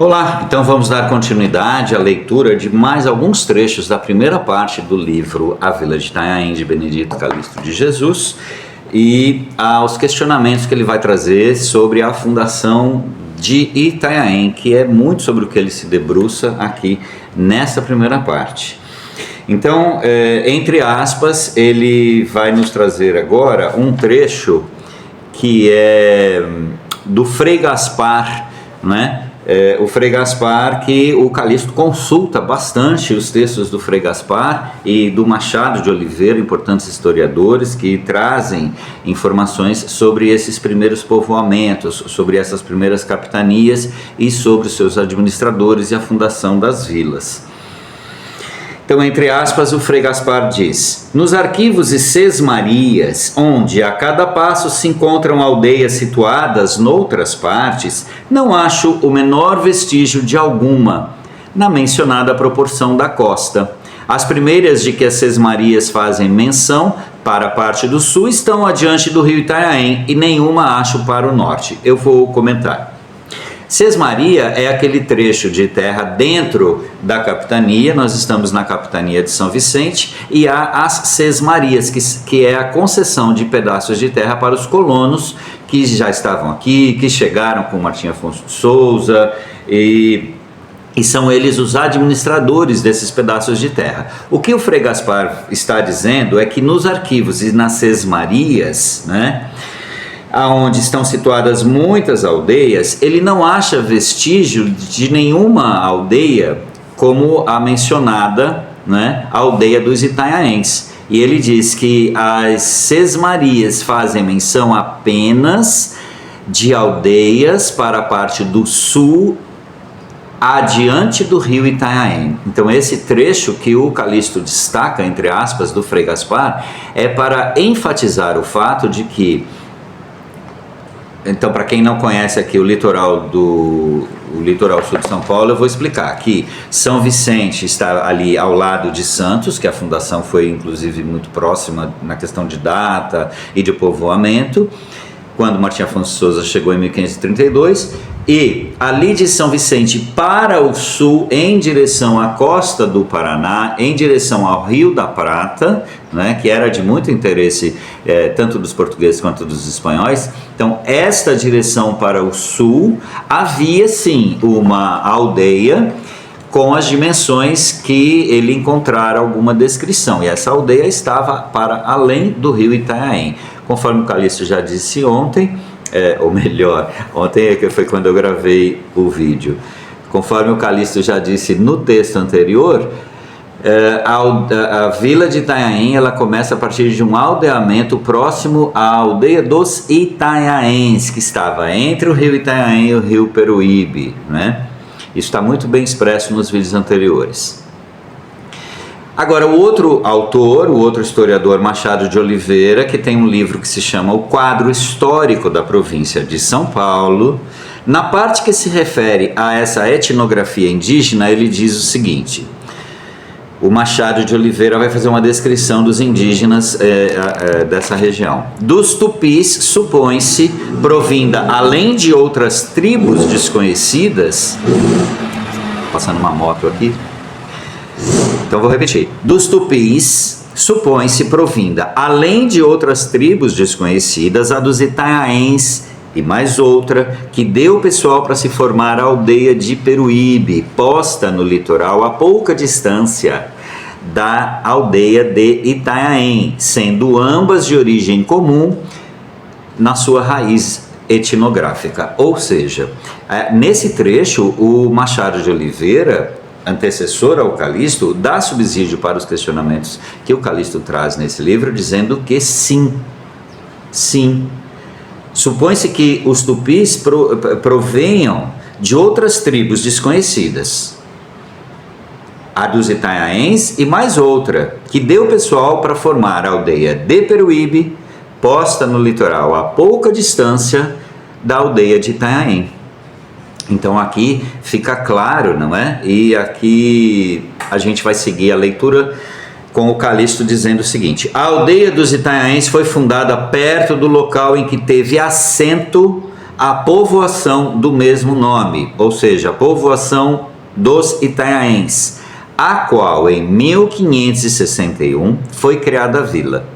Olá, então vamos dar continuidade à leitura de mais alguns trechos da primeira parte do livro A Vila de Itanhaém, de Benedito Calixto de Jesus, e aos questionamentos que ele vai trazer sobre a fundação de Itanhaém, que é muito sobre o que ele se debruça aqui nessa primeira parte. Então, entre aspas, ele vai nos trazer agora um trecho que é do Frei Gaspar, né? O Frei Gaspar, que o Calixto consulta bastante os textos do Frei Gaspar e do Machado de Oliveira, importantes historiadores que trazem informações sobre esses primeiros povoamentos, sobre essas primeiras capitanias e sobre os seus administradores e a fundação das vilas. Então, entre aspas, o Frei Gaspar diz: nos arquivos e sesmarias, onde a cada passo se encontram aldeias situadas noutras partes, não acho o menor vestígio de alguma, na mencionada proporção da costa. As primeiras de que as sesmarias fazem menção, para a parte do sul, estão adiante do rio Itanhaém, e nenhuma acho para o norte. Eu vou comentar. Sesmaria é aquele trecho de terra dentro da capitania. Nós estamos na capitania de São Vicente e há as sesmarias, que é a concessão de pedaços de terra para os colonos que já estavam aqui, que chegaram com Martim Afonso de Souza e são eles os administradores desses pedaços de terra. O que o Frei Gaspar está dizendo é que nos arquivos e nas sesmarias, né, aonde estão situadas muitas aldeias, ele não acha vestígio de nenhuma aldeia como a mencionada, né, a aldeia dos Itanhaéns. E ele diz que as sesmarias fazem menção apenas de aldeias para a parte do sul, adiante do rio Itanhaém. Então esse trecho que o Calixto destaca, entre aspas, do Frei Gaspar, é para enfatizar o fato de que, então, para quem não conhece aqui o litoral sul de São Paulo, eu vou explicar que São Vicente está ali ao lado de Santos, que a fundação foi inclusive muito próxima na questão de data e de povoamento, quando Martim Afonso de Souza chegou em 1532, e ali de São Vicente para o sul, em direção à costa do Paraná, em direção ao Rio da Prata, né, que era de muito interesse tanto dos portugueses quanto dos espanhóis. Então, esta direção para o sul, havia sim uma aldeia com as dimensões que ele encontrara alguma descrição, e essa aldeia estava para além do rio Itanhaém. Conforme o Calixto já disse ontem, ou melhor, ontem foi quando eu gravei o vídeo, conforme o Calixto já disse no texto anterior, a vila de Itanhaém, ela começa a partir de um aldeamento próximo à aldeia dos Itanhaéns, que estava entre o rio Itanhaém e o rio Peruíbe, né? Isso está muito bem expresso nos vídeos anteriores. Agora, o outro autor, o outro historiador, Machado de Oliveira, que tem um livro que se chama O Quadro Histórico da Província de São Paulo, na parte que se refere a essa etnografia indígena, ele diz o seguinte: o Machado de Oliveira vai fazer uma descrição dos indígenas dessa região. Dos tupis, supõe-se, provinda, além de outras tribos desconhecidas, passando uma moto aqui, então vou repetir. Dos tupis, supõe-se provinda, além de outras tribos desconhecidas, a dos Itanhaéns e mais outra, que deu o pessoal para se formar a aldeia de Peruíbe, posta no litoral a pouca distância da aldeia de Itanhaém, sendo ambas de origem comum na sua raiz etnográfica. Ou seja, nesse trecho, o Machado de Oliveira, antecessor ao Calixto, dá subsídio para os questionamentos que o Calixto traz nesse livro, dizendo que sim, supõe-se que os tupis provenham de outras tribos desconhecidas, a dos Itanhaéns e mais outra, que deu pessoal para formar a aldeia de Peruíbe, posta no litoral a pouca distância da aldeia de Itanhaém. Então aqui fica claro, não é? E aqui a gente vai seguir a leitura com o Calixto dizendo o seguinte: a aldeia dos Itanhaéns foi fundada perto do local em que teve assento a povoação do mesmo nome, ou seja, a povoação dos Itanhaéns, a qual em 1561 foi criada a vila.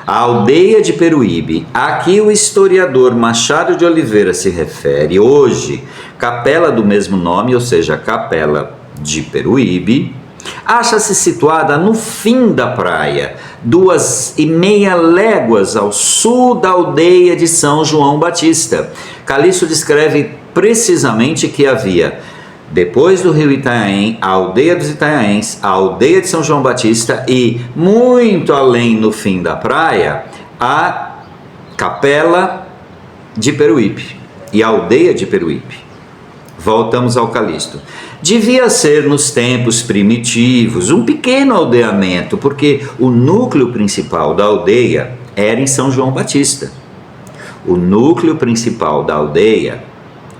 A aldeia de Peruíbe, a que o historiador Machado de Oliveira se refere hoje, capela do mesmo nome, ou seja, Capela de Peruíbe, acha-se situada no fim da praia, 2,5 léguas ao sul da aldeia de São João Batista. Calixto descreve precisamente que havia, depois do rio Itanhaém, a aldeia dos Itanhaéns, a aldeia de São João Batista e, muito além no fim da praia, a Capela de Peruíbe e a aldeia de Peruíbe. Voltamos ao Calixto. Devia ser nos tempos primitivos um pequeno aldeamento, porque o núcleo principal da aldeia era em São João Batista. O núcleo principal da aldeia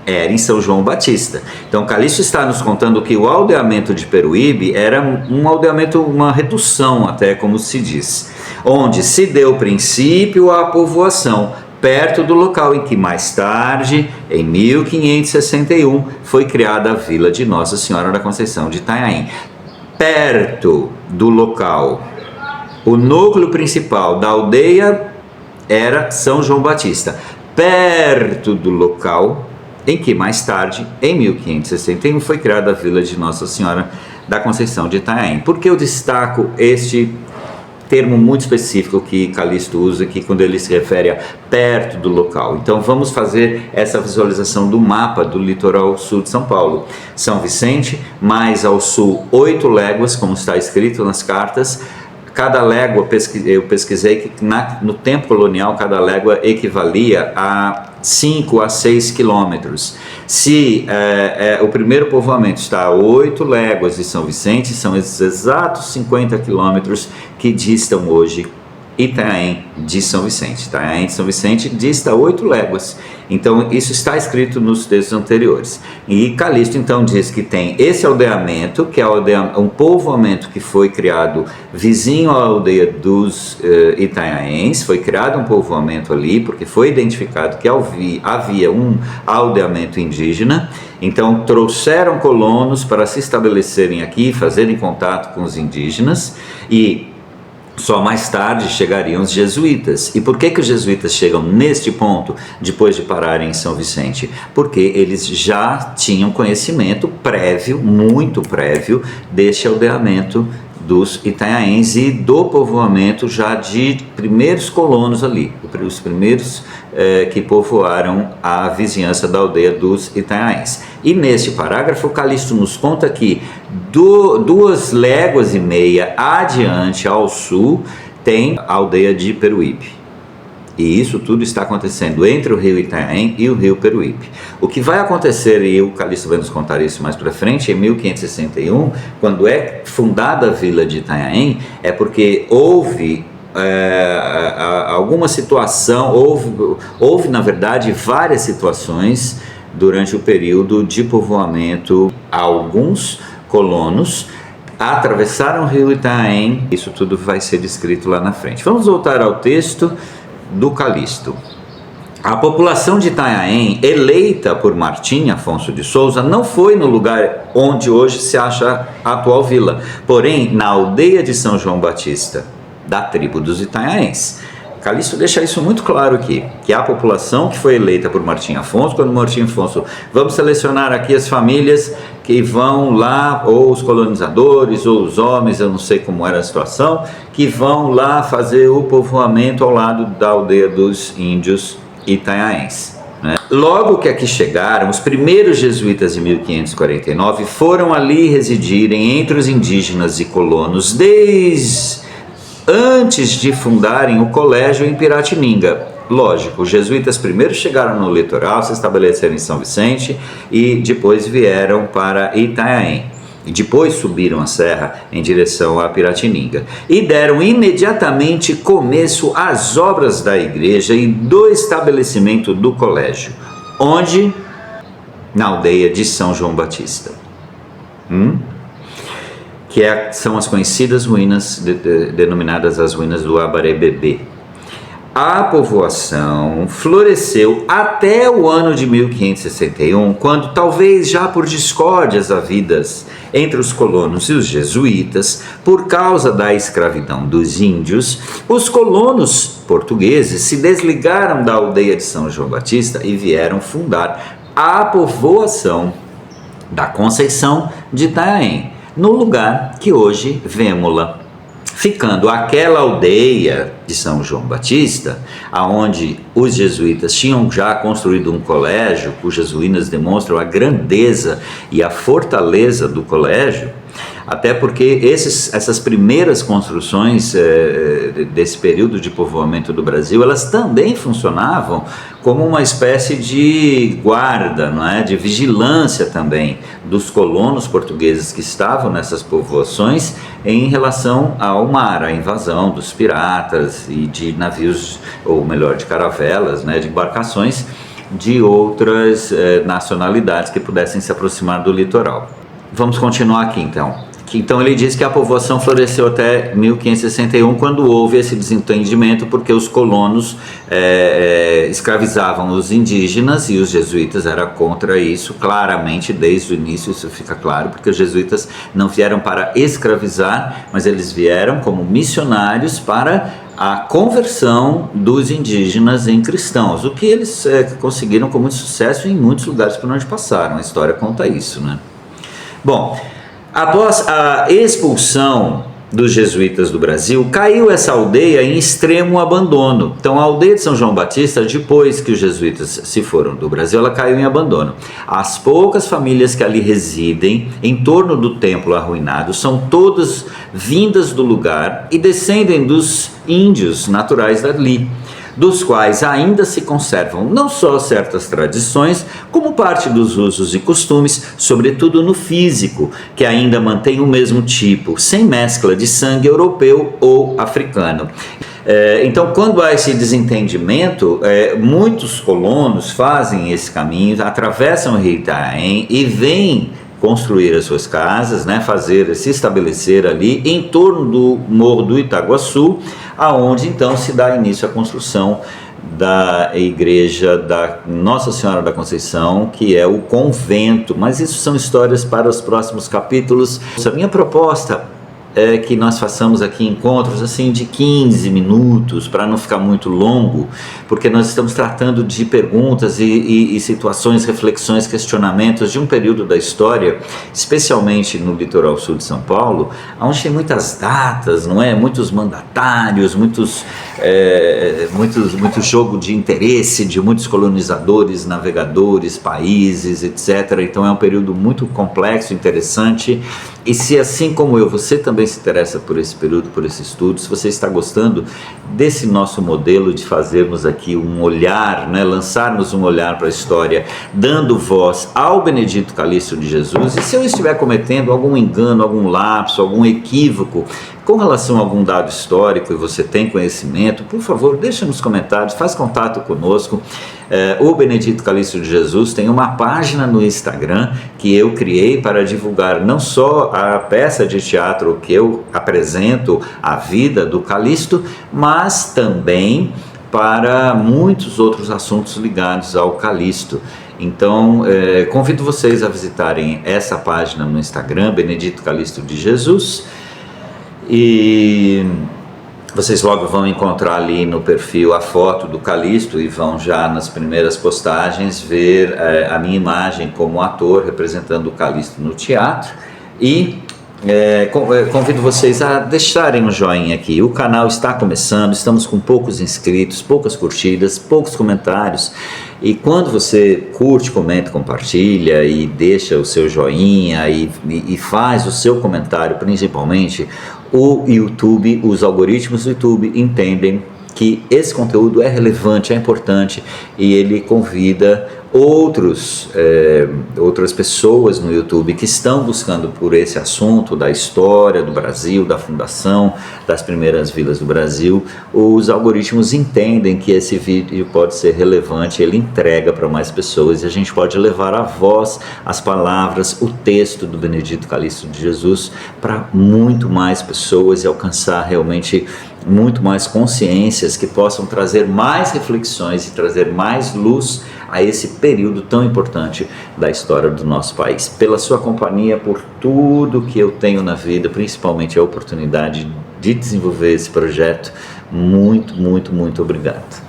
era em São João Batista. Então, Calixto está nos contando que o aldeamento de Peruíbe era um aldeamento, uma redução até, como se diz, onde se deu princípio à povoação, perto do local em que mais tarde, em 1561, foi criada a vila de Nossa Senhora da Conceição de Itanhaém. Perto do local, o núcleo principal da aldeia era São João Batista. Perto do local em que mais tarde, em 1561, foi criada a vila de Nossa Senhora da Conceição de Itanhaém. Por que eu destaco este termo muito específico que Calixto usa aqui quando ele se refere a perto do local? Então vamos fazer essa visualização do mapa do litoral sul de São Paulo. São Vicente, mais ao sul 8 léguas, como está escrito nas cartas. Cada légua, eu pesquisei que no tempo colonial, cada légua equivalia a 5 a 6 quilômetros. Se o primeiro povoamento está a 8 léguas de São Vicente, são esses exatos 50 quilômetros que distam hoje Itanhaém de São Vicente. Itanhaém de São Vicente dista 8 léguas. Então, isso está escrito nos textos anteriores. E Calixto, então, diz que tem esse aldeamento, que é um povoamento que foi criado vizinho à aldeia dos Itanhaéns. Foi criado um povoamento ali, porque foi identificado que havia um aldeamento indígena. Então, trouxeram colonos para se estabelecerem aqui, fazerem contato com os indígenas, e só mais tarde chegariam os jesuítas. E por que os jesuítas chegam neste ponto, depois de pararem em São Vicente? Porque eles já tinham conhecimento prévio, muito prévio, deste aldeamento dos Itanhaéns e do povoamento já de primeiros colonos ali, os primeiros que povoaram a vizinhança da aldeia dos Itanhaéns. E neste parágrafo, Calixto nos conta que 2,5 léguas adiante ao sul tem a aldeia de Peruíbe. E isso tudo está acontecendo entre o rio Itanhaém e o rio Peruíbe. O que vai acontecer, e o Calixto vai nos contar isso mais para frente, em 1561, quando é fundada a vila de Itanhaém, é porque houve alguma situação, houve na verdade várias situações durante o período de povoamento. Alguns colonos atravessaram o rio Itanhaém. Isso tudo vai ser descrito lá na frente. Vamos voltar ao texto do Calixto. A população de Itanhaém, eleita por Martim Afonso de Souza, não foi no lugar onde hoje se acha a atual vila, porém na aldeia de São João Batista, da tribo dos Itanhaéns. Calixto deixa isso muito claro aqui, que a população que foi eleita por Martim Afonso, quando Martim Afonso, vamos selecionar aqui as famílias que vão lá, ou os colonizadores, ou os homens, eu não sei como era a situação, que vão lá fazer o povoamento ao lado da aldeia dos índios Itanhaéns. Logo que aqui chegaram, os primeiros jesuítas em 1549 foram ali residirem entre os indígenas e colonos desde antes de fundarem o colégio em Piratininga. Lógico, os jesuítas primeiro chegaram no litoral, se estabeleceram em São Vicente e depois vieram para Itanhaém. E depois subiram a serra em direção a Piratininga. E deram imediatamente começo às obras da igreja e do estabelecimento do colégio. Onde? Na aldeia de São João Batista. São as conhecidas ruínas, denominadas as ruínas do Abarebebê. a povoação floresceu até o ano de 1561, quando, talvez já por discórdias havidas entre os colonos e os jesuítas, por causa da escravidão dos índios, os colonos portugueses se desligaram da aldeia de São João Batista e vieram fundar a povoação da Conceição de Itanhaém, no lugar que hoje vemos-la. Ficando aquela aldeia de São João Batista, aonde os jesuítas tinham já construído um colégio, cujas ruínas demonstram a grandeza e a fortaleza do colégio, até porque essas primeiras construções desse período de povoamento do Brasil, elas também funcionavam como uma espécie de guarda, não é? De vigilância também dos colonos portugueses que estavam nessas povoações em relação ao mar, à invasão dos piratas e de navios, ou melhor, de caravelas, né? De embarcações de outras nacionalidades que pudessem se aproximar do litoral. Vamos continuar aqui então. Então ele diz que a povoação floresceu até 1561, quando houve esse desentendimento, porque os colonos escravizavam os indígenas e os jesuítas eram contra isso, claramente, desde o início isso fica claro, porque os jesuítas não vieram para escravizar, mas eles vieram como missionários para a conversão dos indígenas em cristãos, o que eles conseguiram com muito sucesso em muitos lugares por onde passaram. A história conta isso, né? Bom, após a expulsão dos jesuítas do Brasil, caiu essa aldeia em extremo abandono. Então a aldeia de São João Batista, depois que os jesuítas se foram do Brasil, ela caiu em abandono. As poucas famílias que ali residem, em torno do templo arruinado, são todas vindas do lugar e descendem dos índios naturais dali, dos quais ainda se conservam não só certas tradições, como parte dos usos e costumes, sobretudo no físico, que ainda mantém o mesmo tipo, sem mescla de sangue europeu ou africano. Então, quando há esse desentendimento, muitos colonos fazem esse caminho, atravessam o Rio Itanhaém e vêm construir as suas casas, né, se estabelecer ali em torno do Morro do Itaguaçu, aonde então se dá início à construção da igreja da Nossa Senhora da Conceição, que é o convento. Mas isso são histórias para os próximos capítulos. A minha proposta é que nós façamos aqui encontros assim de 15 minutos, para não ficar muito longo, porque nós estamos tratando de perguntas e situações, reflexões, questionamentos de um período da história, especialmente no litoral sul de São Paulo, onde tem muitas datas, não é? Muitos mandatários, muito jogo de interesse de muitos colonizadores, navegadores, países, etc. Então é um período muito complexo, interessante. E se, assim como eu, você também se interessa por esse período, por esse estudo, se você está gostando desse nosso modelo de fazermos aqui um olhar, né, lançarmos um olhar para a história, dando voz ao Benedito Calixto de Jesus, e se eu estiver cometendo algum engano, algum lapso, algum equívoco com relação a algum dado histórico e você tem conhecimento, por favor, deixa nos comentários, faz contato conosco. O Benedito Calixto de Jesus tem uma página no Instagram que eu criei para divulgar não só a peça de teatro que eu apresento, a vida do Calixto, mas também para muitos outros assuntos ligados ao Calixto. Então, convido vocês a visitarem essa página no Instagram, Benedito Calixto de Jesus, e vocês logo vão encontrar ali no perfil a foto do Calixto e vão já nas primeiras postagens ver a minha imagem como ator representando o Calixto no teatro. E convido vocês a deixarem um joinha aqui. O canal está começando, estamos com poucos inscritos, poucas curtidas, poucos comentários. E quando você curte, comenta, compartilha e deixa o seu joinha e faz o seu comentário, principalmente, o YouTube, os algoritmos do YouTube entendem que esse conteúdo é relevante, é importante, e ele convida outras pessoas no YouTube que estão buscando por esse assunto da história do Brasil, da fundação das primeiras vilas do Brasil. Os algoritmos entendem que esse vídeo pode ser relevante, ele entrega para mais pessoas e a gente pode levar a voz, as palavras, o texto do Benedito Calixto de Jesus para muito mais pessoas e alcançar realmente muito mais consciências, que possam trazer mais reflexões e trazer mais luz a esse período tão importante da história do nosso país. Pela sua companhia, por tudo que eu tenho na vida, principalmente a oportunidade de desenvolver esse projeto, muito, muito, muito obrigado.